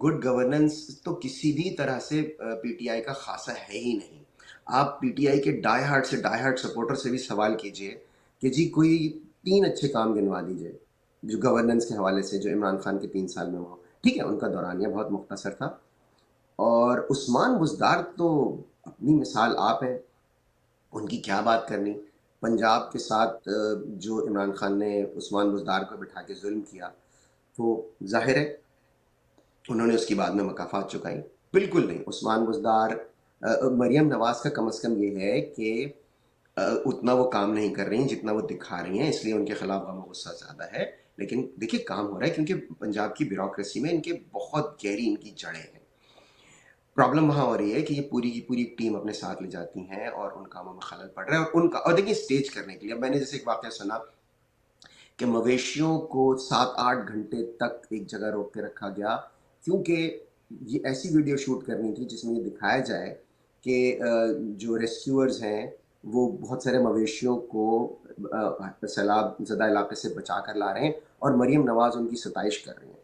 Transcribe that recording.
Good governance تو کسی بھی طرح سے پی ٹی آئی کا خاصہ ہے ہی نہیں. آپ پی ٹی آئی کے ڈائی ہارڈ سپورٹر سے بھی سوال کیجئے کہ جی کوئی 3 اچھے کام گنوا دیجئے جو گورننس کے حوالے سے جو عمران خان کے 3 سال میں ہوا. ٹھیک ہے ان کا دورانیہ بہت مختصر تھا، اور عثمان بزدار تو اپنی مثال آپ ہیں، ان کی کیا بات کرنی. پنجاب کے ساتھ جو عمران خان نے عثمان بزدار کو بٹھا کے ظلم کیا، تو ظاہر ہے انہوں نے اس کی بعد میں مکافات چکائی. بالکل نہیں. عثمان بزدار مریم نواز کا کم از کم یہ ہے کہ اتنا وہ کام نہیں کر رہی ہیں جتنا وہ دکھا رہی ہیں، اس لیے ان کے خلاف غم و غصہ زیادہ ہے. لیکن دیکھیے کام ہو رہا ہے کیونکہ پنجاب کی بیوروکریسی میں ان کے بہت گہری ان کی جڑیں ہیں. پرابلم وہاں ہو رہی ہے کہ یہ پوری کی پوری ٹیم اپنے ساتھ لے جاتی ہیں اور ان کاموں میں خلل پڑ رہا ہے. اور ان کا، اور دیکھیے اسٹیج کرنے کے لیے، اب میں نے جیسے ایک واقعہ سنا کہ مویشیوں کو 7-8 گھنٹے تک ایک جگہ روک کے رکھا گیا کیونکہ یہ ایسی ویڈیو شوٹ کرنی تھی جس میں یہ دکھایا جائے کہ جو ریسکیورز ہیں وہ بہت سارے مویشیوں کو سیلاب زدہ علاقے سے بچا کر لا رہے ہیں اور مریم نواز ان کی ستائش کر رہی ہیں.